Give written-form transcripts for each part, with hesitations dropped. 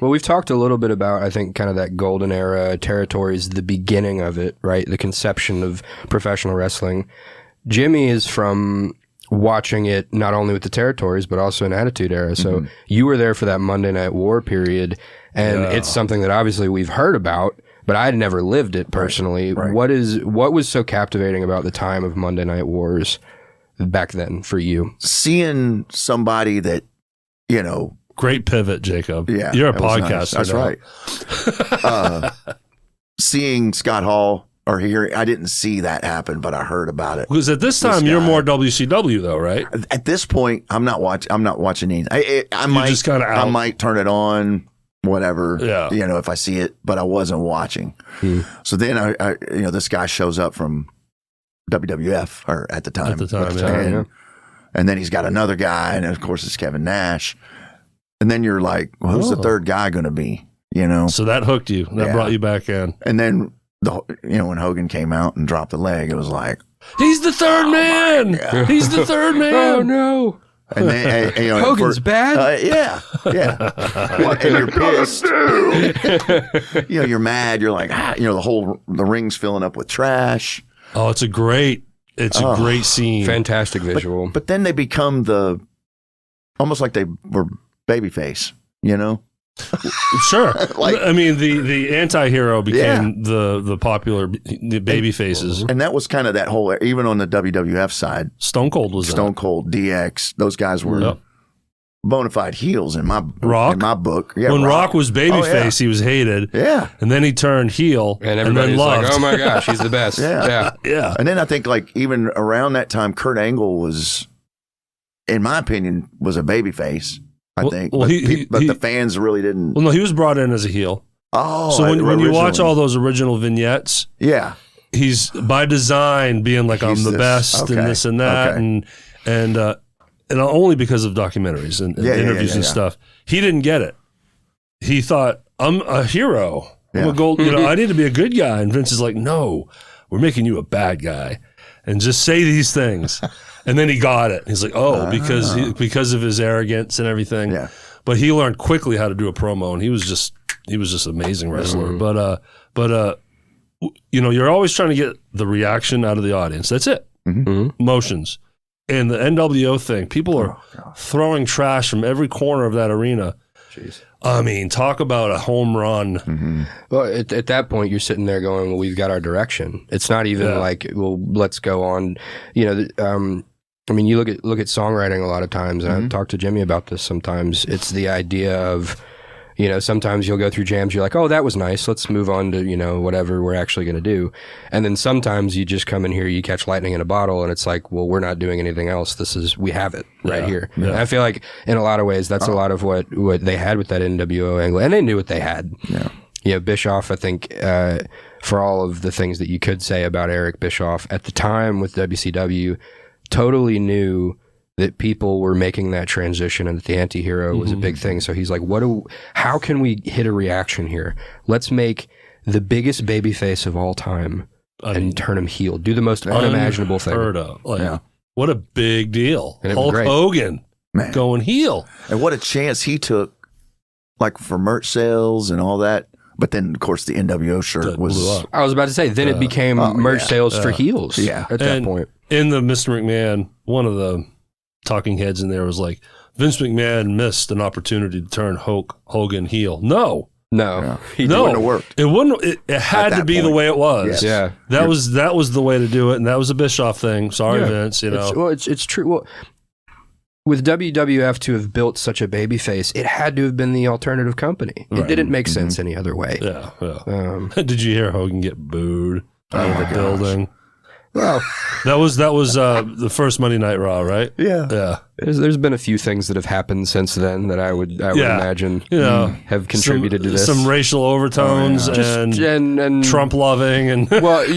Well, we've talked a little bit about, I think, kind of that golden era territories, the beginning of it, right? The conception of professional wrestling. Jimmy is from watching it not only with the territories, but also in Attitude Era. So you were there for that Monday Night War period, and it's something that obviously we've heard about, but I'd never lived it personally. Right. What was so captivating about the time of Monday Night Wars back then for you? Seeing somebody that, you know... Great pivot, Jacob. Yeah. You're a podcaster. Nice. That's right. Seeing Scott Hall or hearing, I didn't see that happen, but I heard about it. Because at this time, you're more WCW though, right? At this point, I'm not watching anything. I might turn it on, whatever. Yeah. You know, if I see it, but I wasn't watching. So then I this guy shows up from WWF or at the time. And then he's got another guy, and of course it's Kevin Nash. And then you're like, well, who's the third guy going to be? You know. So that hooked you. That brought you back in. And then when Hogan came out and dropped the leg, it was like, he's the third man. He's the third man. Oh no. And then Hogan's bad. Yeah. And you're pissed. You're mad. You're like, the ring's filling up with trash. Oh, it's a great scene. Fantastic visual. But then they become almost like they were babyface, you know. Sure. I mean, the anti-hero became the popular baby faces. And that was kind of that whole, even on the WWF side. Stone Cold, DX, those guys were bona fide heels in my book. Yeah, when Rock was babyface, he was hated. Yeah. And then he turned heel and everybody's then loved. Like, oh my gosh, he's the best. Yeah. And then I think like even around that time, Kurt Angle was, in my opinion, was a babyface. I think, but the fans really didn't. Well, no, he was brought in as a heel. Oh, so when you watch all those original vignettes, he's by design being like, I'm the best and this and that, and only because of documentaries and interviews and stuff. He didn't get it. He thought, I'm a hero. I'm a gold. I need to be a good guy. And Vince is like, no, we're making you a bad guy, and just say these things. And then he got it. He's like, because of his arrogance and everything. Yeah. But he learned quickly how to do a promo, and he was just an amazing wrestler. But you're always trying to get the reaction out of the audience. That's it. Emotions. And the NWO thing, people are throwing trash from every corner of that arena. Jeez. I mean, talk about a home run. Well, at that point, you're sitting there going, well, we've got our direction. It's not even like, well, let's go on. I mean, you look at songwriting a lot of times, and I've talked to Jimmy about this sometimes. It's the idea of, sometimes you'll go through jams, you're like, oh, that was nice. Let's move on to, whatever we're actually going to do. And then sometimes you just come in here, you catch lightning in a bottle, and it's like, well, we're not doing anything else. We have it right here. Yeah. And I feel like in a lot of ways, that's a lot of what they had with that NWO angle. And they knew what they had. Yeah. Bischoff, I think, for all of the things that you could say about Eric Bischoff at the time with WCW, totally knew that people were making that transition and that the anti-hero was a big thing. So he's like, how can we hit a reaction here? Let's make the biggest babyface of all time and turn him heel. Do the most unimaginable thing. What a big deal. And Hulk Hogan going heel. And what a chance he took, like for merch sales and all that. But then, of course, the NWO shirt was... I was about to say, then it became merch sales for heels at that point. In the Mr. McMahon, one of the talking heads in there was like, Vince McMahon missed an opportunity to turn Hulk Hogan heel. No. It wouldn't have worked. It wouldn't. It had to be the way it was. Yes. Yeah. That was the way to do it, and that was a Bischoff thing. Sorry, Vince. It's true. Well, with WWF to have built such a babyface, it had to have been the alternative company. It didn't make sense any other way. Yeah. Did you hear Hogan get booed out of the building? Well, that was the first Monday Night Raw, right? Yeah. There's been a few things that have happened since then that I would imagine have contributed to this. Some racial overtones and Trump loving and I was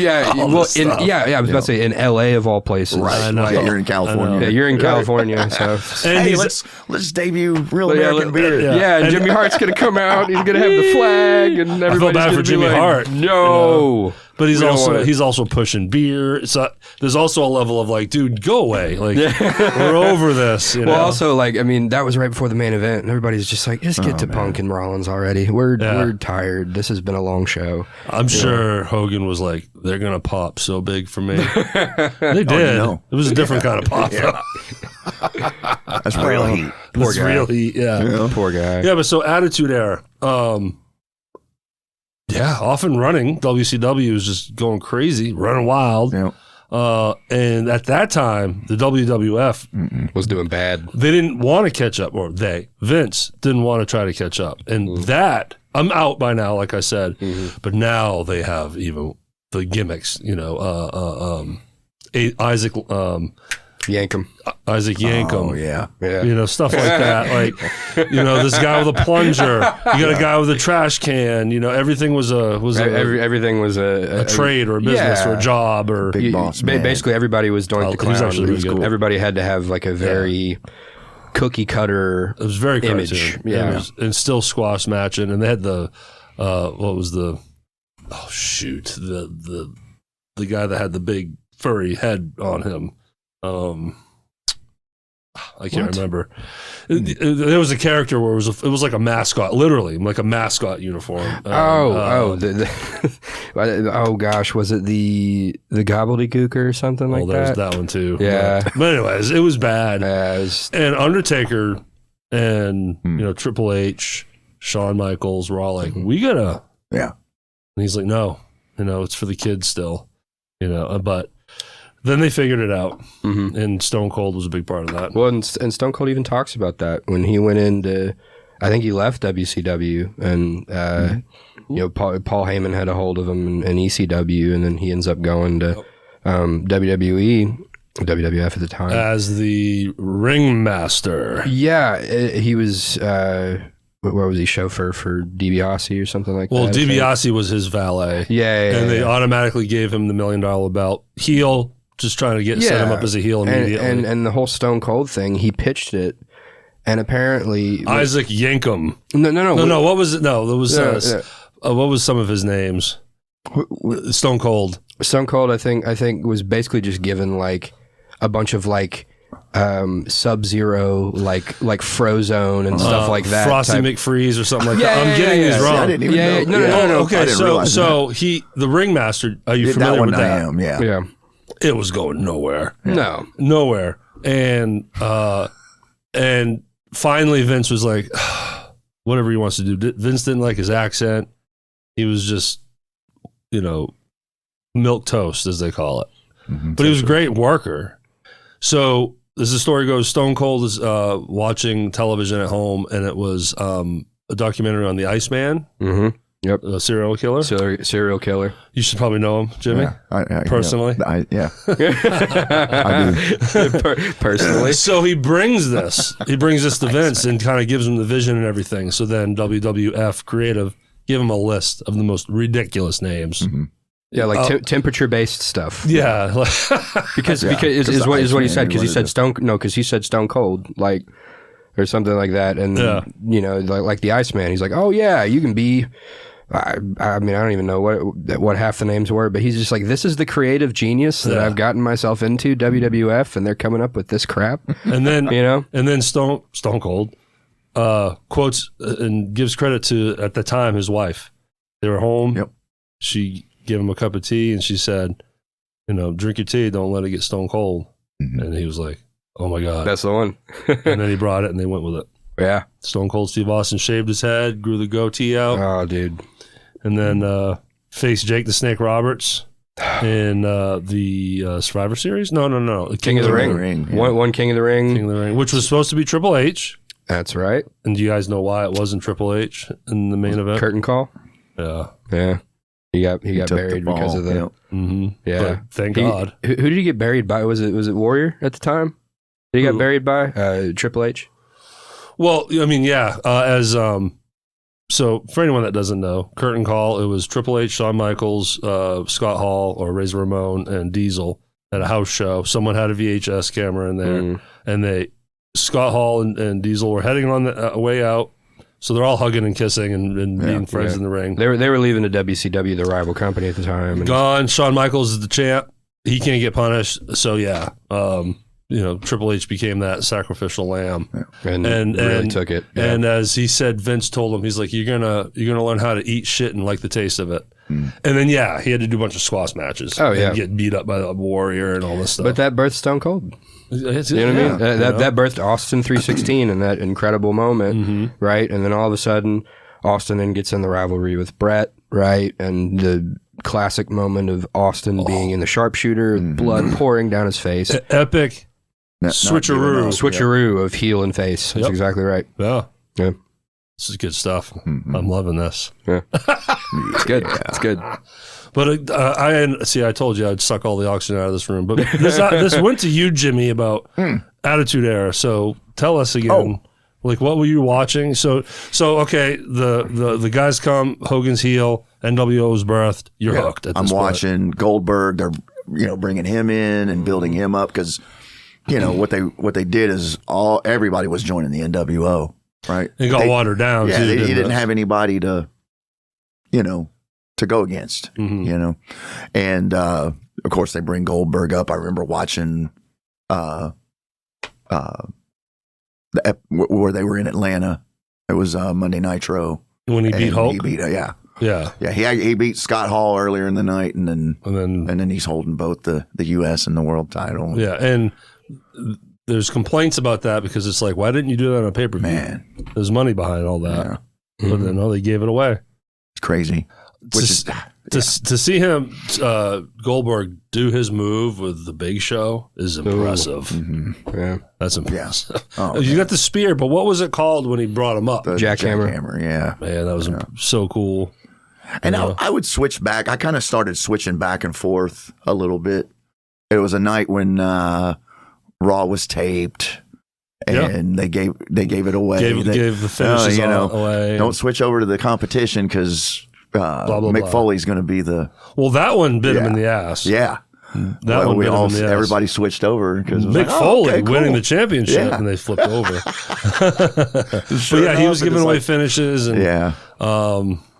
about to say in LA of all places. Right. You're in California. Yeah, you're in California. So hey, let's debut Real American Beer. Yeah, and Jimmy Hart's gonna come out. He's gonna have the flag, and everybody's bad for Jimmy Hart. No. But he's also pushing beer. So there's also a level of like, dude, go away. Like we're over this. You know? Also, like, I mean, that was right before the main event, and everybody's just like, just get to Punk and Rollins already. We're tired. This has been a long show. I'm sure Hogan was like, they're gonna pop so big for me. They did. It was a different kind of pop. That's real heat. Poor guy. Real heat. Yeah. Poor guy. Yeah, but so Attitude Era. Off and running. WCW was just going crazy, running wild. Yeah. And at that time, the WWF was doing bad. They didn't want to catch up, or Vince didn't want to try to catch up. And that, I'm out by now, like I said, but now they have even the gimmicks, Isaac Yankum. Isaac Yankum. Oh, yeah. Stuff like that. Like, this guy with a plunger. You got a guy with a trash can. Everything was everything was a trade or a business or a job or big boss. Basically, everybody was Doink the Clown. Really cool. Everybody had to have like a very cookie cutter. It was very image. Cartoon. Yeah, and still squash matching. And they had the the guy that had the big furry head on him. I can't remember. There was a character where it was like a mascot, literally like a mascot uniform. Oh gosh, was it the gobbledygook or something like that? There's that one too. Yeah, but anyways, it was bad. And Undertaker and Triple H, Shawn Michaels were all like, "We gotta." Yeah, and he's like, "No, it's for the kids still." But. Then they figured it out, and Stone Cold was a big part of that. Well, and Stone Cold even talks about that when he went into, I think he left WCW, and Paul Heyman had a hold of him in ECW, and then he ends up going to WWE, WWF at the time as the ringmaster. Yeah, he was. Where was he, chauffeur for DiBiase or something like that? Well, DiBiase was his valet. Yeah, and they automatically gave him the $1 million belt. Heel. Just trying to set him up as a heel immediately. And the whole Stone Cold thing, he pitched it, and apparently Isaac Yankum. No. What was it? No, there was what was some of his names? Stone Cold. Stone Cold, I think was basically just given like a bunch of like Sub-Zero, like Frozone and stuff like that. Frosty McFreeze or something like that. I'm getting these wrong. I didn't even know. No. Okay, so the ringmaster. Are you familiar with that? I am. Yeah. It was going nowhere. No. Nowhere. And finally Vince was like, whatever he wants to do. Vince didn't like his accent. He was just, milk toast, as they call it. But he was a great worker. So as the story goes, Stone Cold is watching television at home, and it was a documentary on the Iceman. Mm-hmm. Yep. A serial killer. Serial killer. You should probably know him, Jimmy. Yeah, personally. I do. Personally. So he brings this to Vince and kind of gives him the vision and everything. So then WWF Creative give him a list of the most ridiculous names. Mm-hmm. Yeah, like temperature-based stuff. Yeah, because is what he said. Because he said Stone Cold, like, or something like that, and like the Iceman. He's like, oh yeah, you can be. I mean, I don't even know what half the names were, but he's just like, this is the creative genius that I've gotten myself into, WWF, and they're coming up with this crap. And then and then Stone Cold quotes and gives credit to, at the time, his wife. They were home. Yep. She gave him a cup of tea, and she said, drink your tea, don't let it get stone cold. And he was like, oh my God. That's the one. And then he brought it, and they went with it. Yeah. Stone Cold Steve Austin shaved his head, grew the goatee out. Oh, dude. And then faced Jake the Snake Roberts in the Survivor Series. No. King of the Ring. Yeah. One King of the Ring. King of the Ring, which was supposed to be Triple H. That's right. And do you guys know why it wasn't Triple H in the main event? Curtain call. Yeah. He got buried because of the. Yeah. But thank God. Who did he get buried by? Was it Warrior at the time? Did he get buried by Triple H? Well, I mean, yeah. So for anyone that doesn't know, Curtain Call, it was Triple H, Shawn Michaels, Scott Hall, or Razor Ramon, and Diesel at a house show. Someone had a VHS camera in there, and Scott Hall and Diesel were heading on the way out. So they're all hugging and kissing and being friends in the ring. They were leaving to WCW, the rival company at the time. Gone. Shawn Michaels is the champ. He can't get punished. So Triple H became that sacrificial lamb, and really took it. Yeah. And as he said, Vince told him, he's like, "You're gonna learn how to eat shit and like the taste of it." And then he had to do a bunch of squash matches. Oh yeah, and get beat up by the Warrior and all this stuff. But that birthed Stone Cold. You know what I mean? That birthed Austin 316 in that incredible moment, right? And then all of a sudden, Austin then gets in the rivalry with Brett, right? And the classic moment of Austin being in the sharpshooter, blood pouring down his face. Epic switcheroo of heel and face. That's exactly right. Yeah. This is good stuff. I'm loving this. Yeah. It's good. It's good. But I told you I'd suck all the oxygen out of this room. But this went to you, Jimmy, about Attitude Era. So tell us again, like, what were you watching? So okay, the guys come, Hogan's heel, NWO's birthed. You're hooked. At this I'm watching Goldberg. They're bringing him in and building him up because what they did is everybody was joining the NWO, right? It got watered down. Yeah, he didn't have anybody to go against, and of course they bring Goldberg up. I remember watching where they were in Atlanta. It was Monday Nitro when he beat Hulk. He beat He beat Scott Hall earlier in the night, and then he's holding both the U.S. and the world title. Yeah, and there's complaints about that because it's like, why didn't you do that on pay-per-view? Man, there's money behind all that, but then they gave it away. It's crazy. To see him, Goldberg, do his move with the Big Show is impressive. Yeah, that's impressive. Yeah. You got the spear, but what was it called when he brought him up? The jackhammer. Yeah, man, that was so cool. And I would switch back. I kind of started switching back and forth a little bit. It was a night when Raw was taped. And they gave it away. Gave the finishes away. Don't switch over to the competition because Mick Foley's going to be the. Well, that one bit him in the ass. Yeah, that one bit him in the ass. Everybody switched over because Mick Foley winning the championship, and they flipped over. But he was giving away finishes, and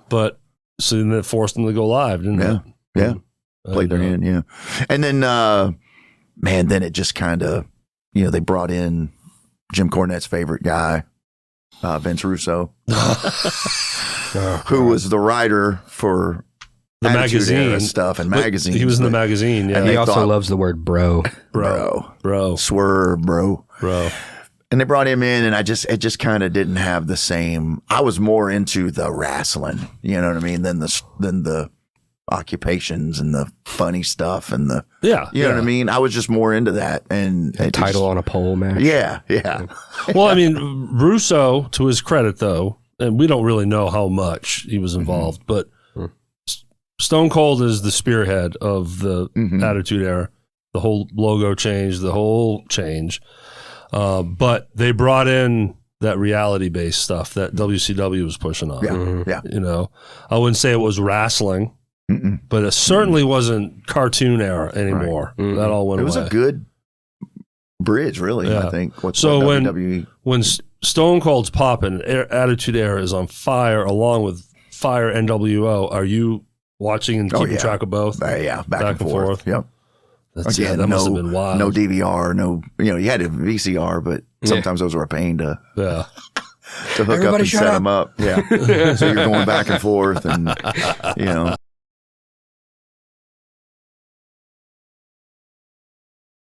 but so then it forced them to go live, didn't it? Yeah, played their hand. Yeah, and then then it just kind of they brought in Jim Cornette's favorite guy, Vince Russo, who was the writer for the magazine stuff and magazines. He was in the magazine, and he also loves the word bro, swerve, bro. And they brought him in, and it just kind of didn't have the same. I was more into the wrestling, you know what I mean, than the occupations and the funny stuff and the you know what I mean. I was just more into that and title on a pole match. Yeah. Well, I mean, Russo, to his credit though, and we don't really know how much he was involved, but Stone Cold is the spearhead of the Attitude Era. The whole logo change, the whole change. But they brought in that reality-based stuff that WCW was pushing on. Yeah. I wouldn't say it was wrestling, but it certainly wasn't cartoon era anymore. Right. That all went away. It was a good bridge, really, I think. So when Stone Cold's popping, Attitude Era is on fire, along with Fire NWO. Are you watching and keeping track of both? Back and forth. Yep. Again, that must have been wild. No DVR, you had a VCR, but sometimes those were a pain to hook up and set them up. Yeah. So you're going back and forth and,